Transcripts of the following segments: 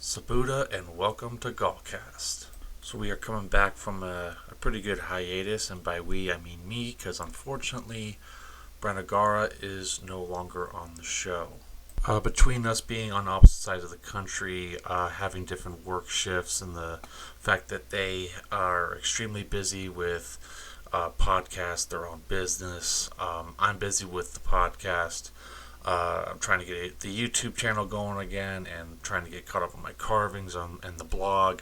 Sabuda and welcome to GaulCast. So we are coming back from a pretty good hiatus, and by we I mean me, because unfortunately Branagara is no longer on the show. Between us being on opposite sides of the country, having different work shifts, and the fact that they are extremely busy with podcasts, their own business, I'm busy with the podcast. I'm trying to get the YouTube channel going again and trying to get caught up on my carvings and the blog.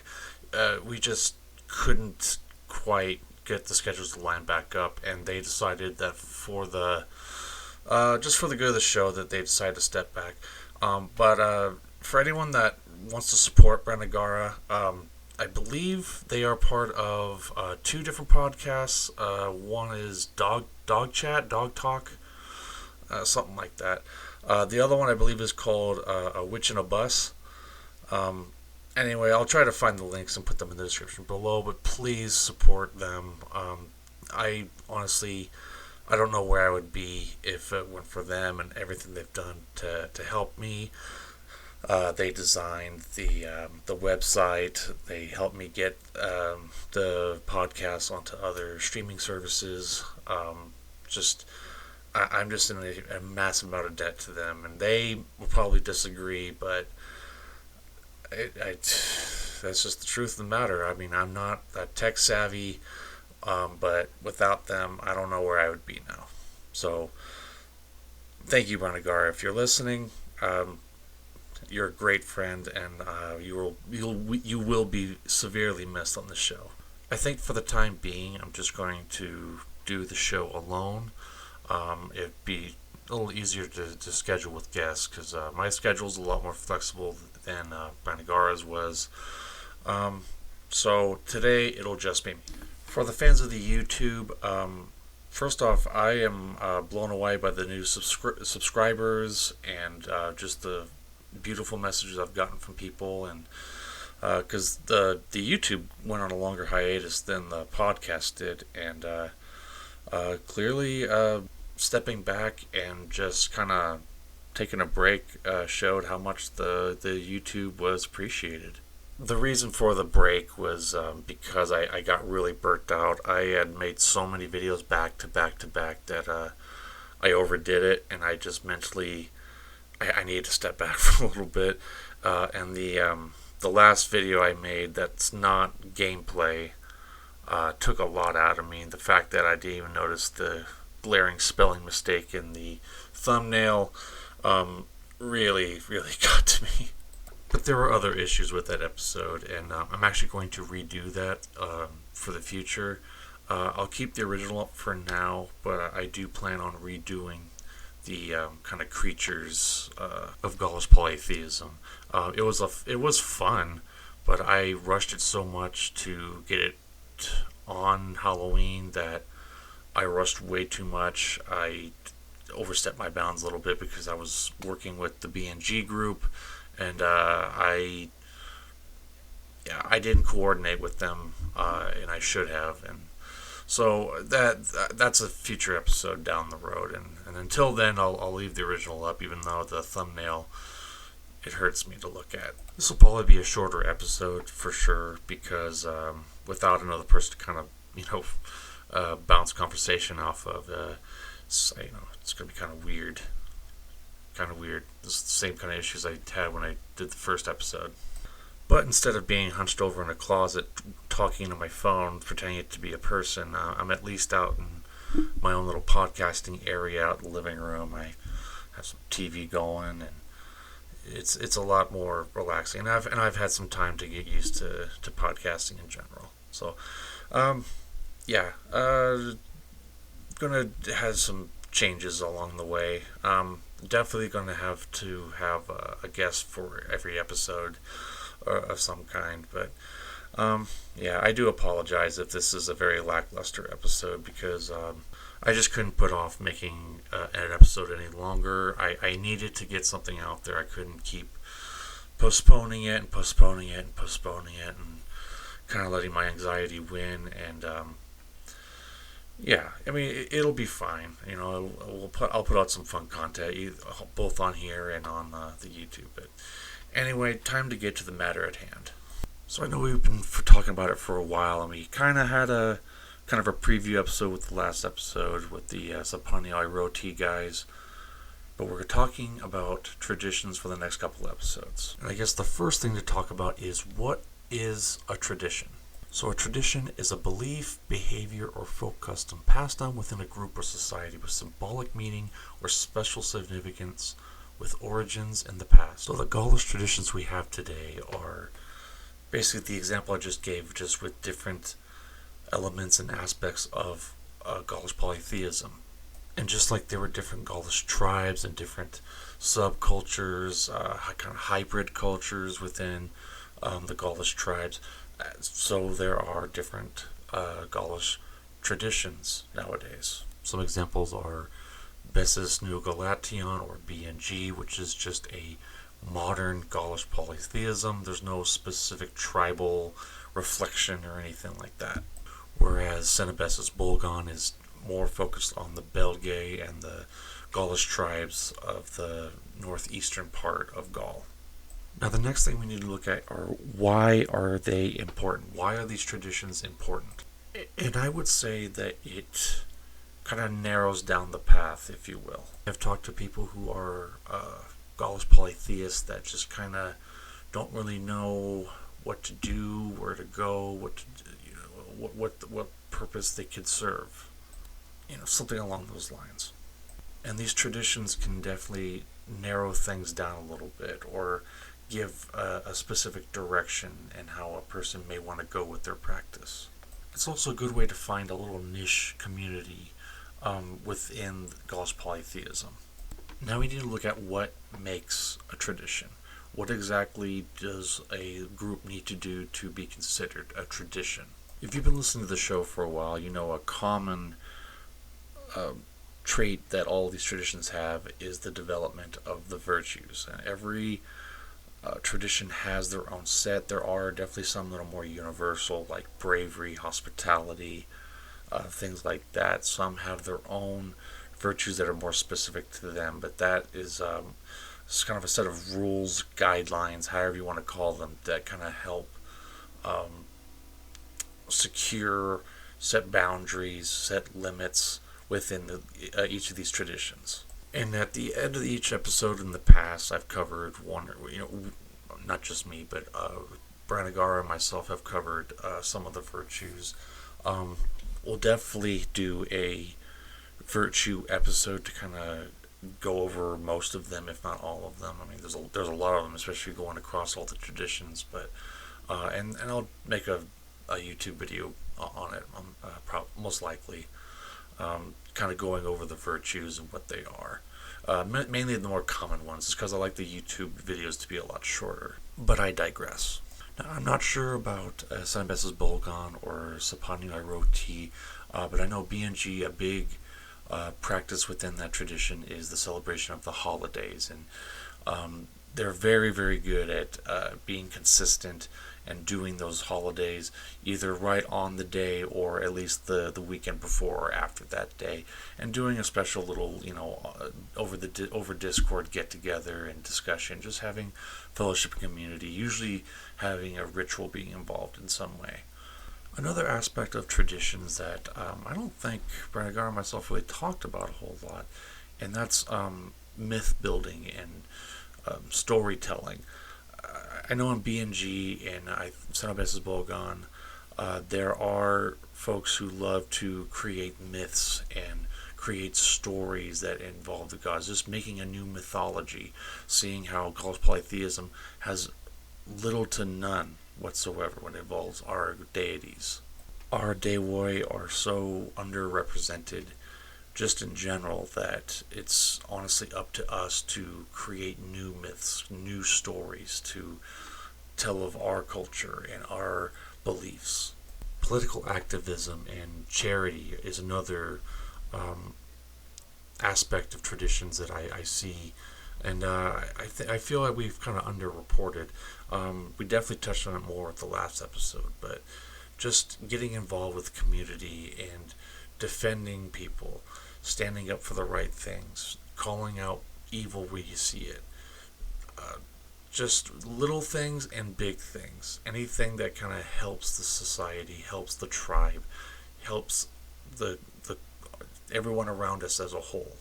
We just couldn't quite get the schedules to line back up, and they decided that for the just for the good of the show that they decided to step back. But for anyone that wants to support Branagara, I believe they are part of two different podcasts. One is Dog Chat, Dog Talk. Something like that. The other one I believe is called A Witch in a Bus. Anyway, I'll try to find the links and put them in the description below, but please support them. I honestly, I don't know where I would be if it weren't for them and everything they've done to help me. They designed the website. They helped me get the podcast onto other streaming services. I'm just in a massive amount of debt to them, and they will probably disagree, but that's just the truth of the matter. I mean, I'm not that tech savvy, but without them, I don't know where I would be now. So, thank you, Branagara, if you're listening. You're a great friend, and you will be severely missed on the show. I think for the time being, I'm just going to do the show alone. It'd be a little easier to schedule with guests, because my schedule's a lot more flexible than Branagara's was. So today it'll just be me. For the fans of the YouTube, first off, I am blown away by the new subscribers and just the beautiful messages I've gotten from people, and because the YouTube went on a longer hiatus than the podcast did, and clearly stepping back and just kind of taking a break showed how much the YouTube was appreciated. The reason for the break was because I got really burnt out. I had made so many videos back to back to back that I overdid it, and I just mentally I needed to step back for a little bit. And the last video I made that's not gameplay took a lot out of me. The fact that I didn't even notice the glaring spelling mistake in the thumbnail really got to me. But there were other issues with that episode, and I'm actually going to redo that for the future. I'll keep the original up for now, but I do plan on redoing the kind of creatures of Gaulish polytheism. It was fun, but I rushed it so much to get it on Halloween that I rushed way too much. I overstepped my bounds a little bit because I was working with the BNG group, and I didn't coordinate with them, and I should have. And So that's a future episode down the road, and until then, I'll leave the original up, even though the thumbnail, it hurts me to look at. This will probably be a shorter episode for sure, because without another person to kind of bounce conversation off of, it's gonna be kind of weird. This is the same kind of issues I had when I did the first episode. But instead of being hunched over in a closet talking to my phone, pretending it to be a person, I'm at least out in my own little podcasting area out in the living room. I have some TV going, and it's a lot more relaxing. And I've had some time to get used to podcasting in general. So, gonna have some changes along the way. Definitely gonna have to have a guest for every episode of some kind, but I do apologize if this is a very lackluster episode, because I just couldn't put off making an episode any longer. I needed to get something out there. I couldn't keep postponing it and kind of letting my anxiety win. And it'll be fine. I'll put out some fun content, both on here and on the YouTube. But anyway, time to get to the matter at hand. So I know we've been talking about it for a while, and we kind of had a preview episode with the last episode with the Sapani Roti guys. But we're talking about traditions for the next couple episodes. And I guess the first thing to talk about is, what is a tradition? So a tradition is a belief, behavior, or folk custom passed on within a group or society with symbolic meaning or special significance, with origins in the past. So the Gaulish traditions we have today are basically the example I just gave, just with different elements and aspects of Gaulish polytheism. And just like there were different Gaulish tribes and different subcultures, kind of hybrid cultures within the Gaulish tribes, so there are different Gaulish traditions nowadays. Some examples are Bessis Neo-Galation, or BNG, which is just a modern Gaulish polytheism. There's no specific tribal reflection or anything like that. Whereas Cenobessus Bulgon is more focused on the Belgae and the Gaulish tribes of the northeastern part of Gaul. Now, the next thing we need to look at are, why are they important? Why are these traditions important? And I would say that it kind of narrows down the path, if you will. I've talked to people who are Gaulish polytheists that just kind of don't really know what to do, where to go, what purpose they could serve. Something along those lines. And these traditions can definitely narrow things down a little bit, or give a specific direction in how a person may want to go with their practice. It's also a good way to find a little niche community within Gaulish polytheism. Now we need to look at what makes a tradition. What exactly does a group need to do to be considered a tradition? If you've been listening to the show for a while, you know a common trait that all these traditions have is the development of the virtues. And every tradition has their own set. There are definitely some that are more universal, like bravery, hospitality, things like that. Some have their own virtues that are more specific to them, but that is it's kind of a set of rules, guidelines, however you want to call them, that kind of help secure, set boundaries, set limits within each of these traditions. And at the end of each episode in the past, I've covered one, not just me, but Branagara and myself have covered some of the virtues. We'll definitely do a virtue episode to kind of go over most of them, if not all of them. I mean, there's a lot of them, especially going across all the traditions. But and I'll make a YouTube video on it, most likely. Kind of going over the virtues and what they are. Mainly the more common ones, just because I like the YouTube videos to be a lot shorter. But I digress. Now, I'm not sure about Cenobessus Bulgon or Sapani Roti, but I know BNG, a big practice within that tradition is the celebration of the holidays. And they're very, very good at being consistent and doing those holidays either right on the day or at least the weekend before or after that day, and doing a special little over Discord get together and discussion, just having fellowship and community, usually having a ritual being involved in some way. Another aspect of traditions that I don't think Branagar and myself really talked about a whole lot, and that's myth building and storytelling. I know in BNG and Cenobes's Bolgon, there are folks who love to create myths and create stories that involve the gods, just making a new mythology, seeing how Gaul's polytheism has little to none whatsoever when it involves our deities. Our Daewoi are so underrepresented just in general that it's honestly up to us to create new myths, new stories to tell of our culture and our beliefs. Political activism and charity is another aspect of traditions that I see, and I feel like we've kind of underreported. We definitely touched on it more at the last episode, but just getting involved with the community and defending people, standing up for the right things, calling out evil where you see it. Just little things and big things. Anything that kind of helps the society, helps the tribe, helps the everyone around us as a whole.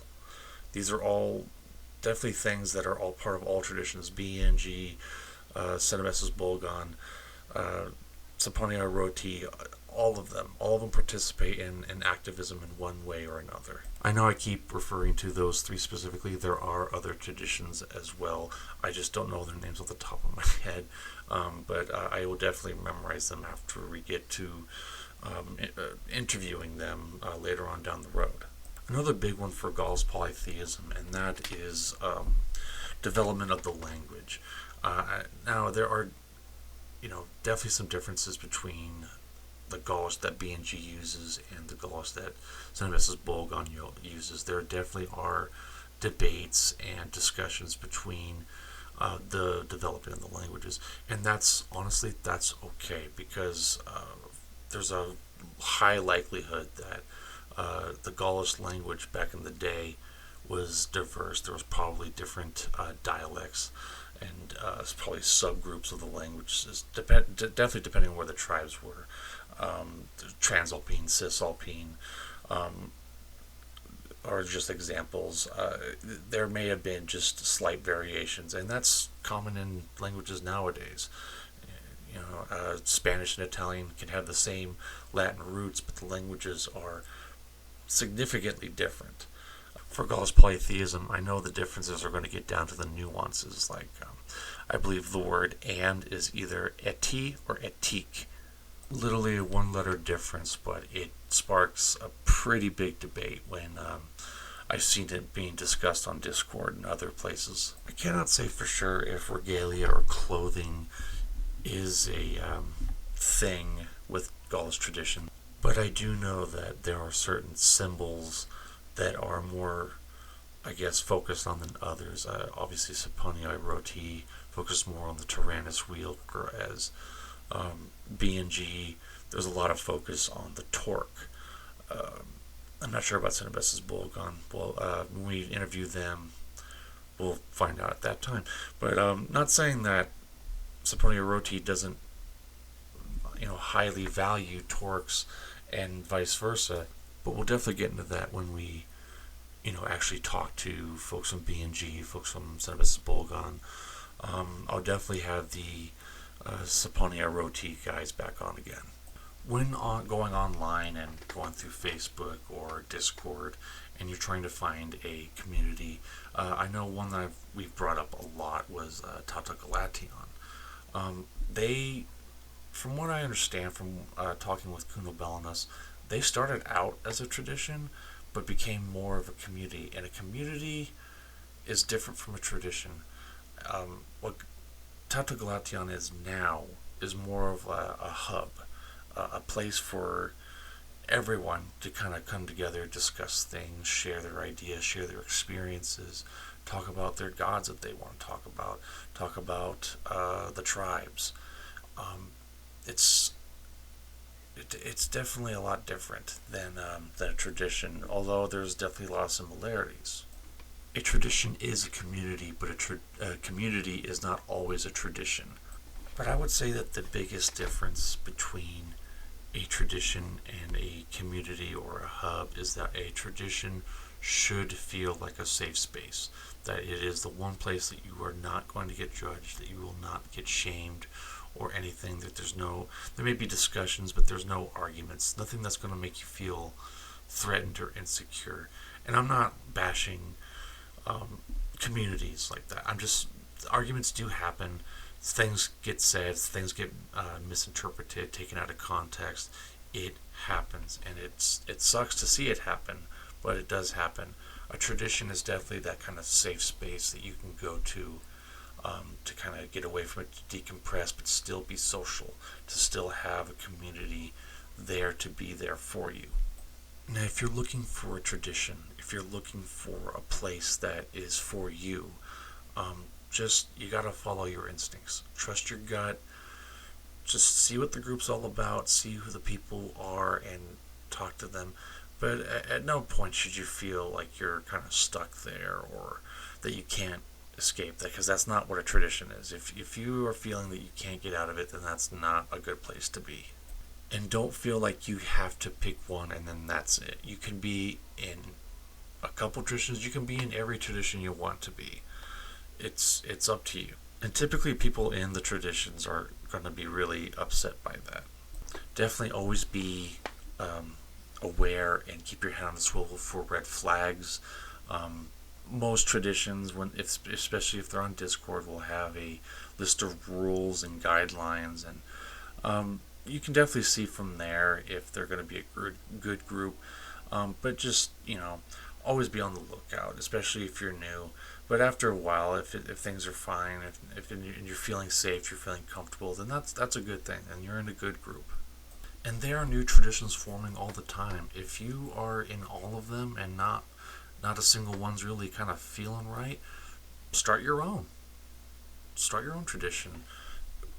These are all definitely things that are all part of all traditions. BNG, Cenobes's Bolgon, Saponia Roti, all of them participate in activism in one way or another. I know I keep referring to those three specifically. There are other traditions as well. I just don't know their names off the top of my head, but I will definitely memorize them after we get to interviewing them later on down the road. Another big one for Gaul's polytheism, and that is development of the language. Now there are definitely some differences between the Gaulish that BNG uses and the Gaulish that Cenobes's Bolgon uses. There definitely are debates and discussions between the development of the languages, and that's okay, because there's a high likelihood that the Gaulish language back in the day was diverse. There was probably different dialects and probably subgroups of the languages, definitely depending on where the tribes were. Transalpine, Cisalpine, are just examples. There may have been just slight variations, and that's common in languages nowadays. Spanish and Italian can have the same Latin roots, but the languages are significantly different. For Gaul's polytheism, I know the differences are going to get down to the nuances. Like, I believe the word "and" is either eti or etique. Literally a one-letter difference, but it sparks a pretty big debate when I've seen it being discussed on Discord and other places. I cannot say for sure if regalia or clothing is a thing with Gaulish tradition, but I do know that there are certain symbols that are more, I guess, focused on than others. Obviously, Saponia Roti focused more on the Tyrannus wheel, whereas BNG, there's a lot of focus on the torque. I'm not sure about Cenobes's Bolgon. Well, when we interview them, we'll find out at that time. But not saying that Saponia Roti doesn't, highly value torques and vice versa. But we'll definitely get into that when we, actually talk to folks from BNG, folks from Cenobes's Bolgon. I'll definitely have the Saponia Roti guys back on again. When going online and going through Facebook or Discord, and you're trying to find a community, I know one that we've brought up a lot was Tata Galation. They, from what I understand from talking with Kuno Belinus, they started out as a tradition, but became more of a community. And a community is different from a tradition. What Tata Galation is now is more of a hub, a place for everyone to kind of come together, discuss things, share their ideas, share their experiences, talk about their gods that they want to talk about the tribes. it's definitely a lot different than a tradition, although there's definitely a lot of similarities. A tradition is a community, but a community is not always a tradition. But I would say that the biggest difference between a tradition and a community or a hub is that a tradition should feel like a safe space. That it is the one place that you are not going to get judged, that you will not get shamed or anything, that there may be discussions, but there's no arguments, nothing that's going to make you feel threatened or insecure. And I'm not bashing communities like that. Arguments do happen. Things get said, things get misinterpreted, taken out of context. It happens, and it sucks to see it happen, but it does happen. A tradition is definitely that kind of safe space that you can go to kind of get away from it, to decompress, but still be social, to still have a community there to be there for you. Now, if you're looking for a tradition, if you're looking for a place that is for you, you gotta follow your instincts. Trust your gut. Just see what the group's all about, see who the people are, and talk to them. But at no point should you feel like you're kind of stuck there or that you can't escape that, because that's not what a tradition is. If you are feeling that you can't get out of it, then that's not a good place to be. And don't feel like you have to pick one and then that's it. You can be in a couple traditions, you can be in every tradition you want to be. It's up to you. And typically people in the traditions are going to be really upset by that. Definitely always be aware and keep your head on the swivel for red flags. Most traditions, especially if they're on Discord, will have a list of rules and guidelines, and you can definitely see from there if they're going to be a good group. But just, always be on the lookout, especially if you're new. But after a while, if things are fine, if you're feeling safe, you're feeling comfortable, then that's a good thing, and you're in a good group. And there are new traditions forming all the time. If you are in all of them and not a single one's really kind of feeling right, start your own. Start your own tradition.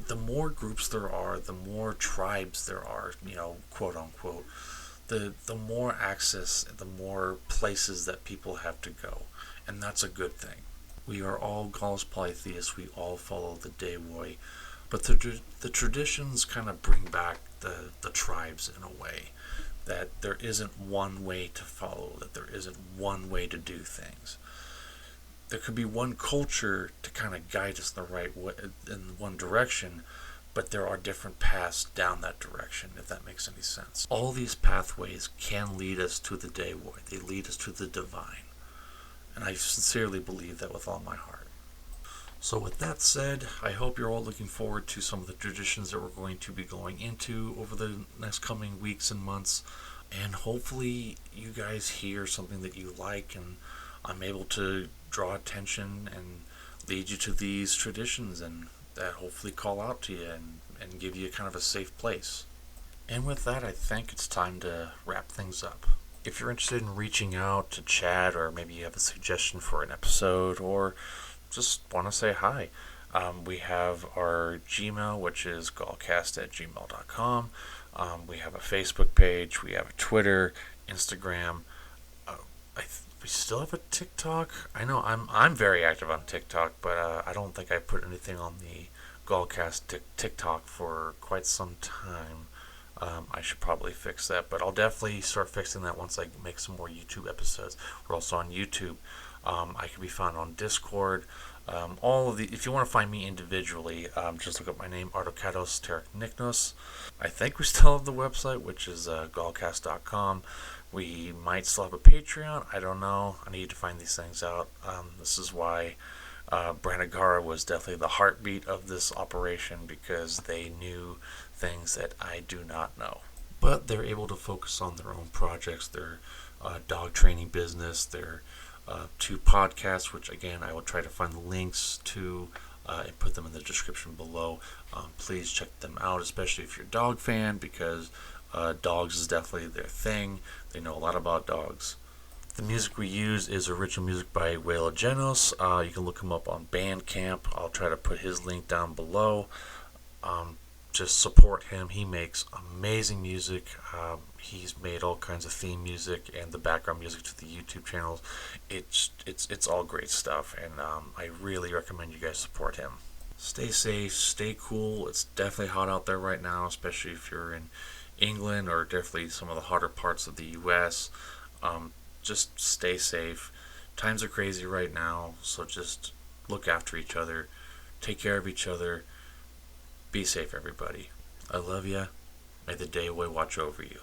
The more groups there are, the more tribes there are, quote unquote, the more access, the more places that people have to go. And that's a good thing. We are all Gauls polytheists. We all follow the Daewoi. But the traditions kind of bring back the tribes in a way. That there isn't one way to follow. That there isn't one way to do things. There could be one culture to kind of guide us in the right way, in one direction, but there are different paths down that direction, if that makes any sense. All these pathways can lead us to the Daewoi. They lead us to the divine. And I sincerely believe that with all my heart. So with that said, I hope you're all looking forward to some of the traditions that we're going to be going into over the next coming weeks and months. And hopefully you guys hear something that you like, and I'm able to draw attention and lead you to these traditions, and that hopefully call out to you and give you kind of a safe place. And with that, I think it's time to wrap things up. If you're interested in reaching out to chat, or maybe you have a suggestion for an episode, or just want to say hi, we have our Gmail, which is GaulCast@gmail.com. We have a Facebook page. We have a Twitter, Instagram. We still have a TikTok. I know I'm very active on TikTok, but I don't think I put anything on the GaulCast TikTok for quite some time. I should probably fix that, but I'll definitely start fixing that once I make some more YouTube episodes. We're also on YouTube. I can be found on Discord. If you want to find me individually, just look up my name, Artokatos Terakniknos. I think we still have the website, which is GaulCast.com. We might still have a Patreon. I don't know. I need to find these things out. This is why Branagara was definitely the heartbeat of this operation, because they knew things that I do not know. But they're able to focus on their own projects, their dog training business, their 2 podcasts, which again I will try to find the links to and put them in the description below. Please check them out, especially if you're a dog fan, because dogs is definitely their thing. They know a lot about dogs. The music we use is original music by Waila Genos. You can look him up on Bandcamp. I'll try to put his link down below. just support him. He makes amazing music. He's made all kinds of theme music and the background music to the YouTube channels. It's all great stuff, and I really recommend you guys support him. Stay safe, stay cool. It's definitely hot out there right now, especially if you're in England or definitely some of the hotter parts of the U.S. Just stay safe. Times are crazy right now, so just look after each other, take care of each other. Be safe, everybody. I love you. May the day away watch over you.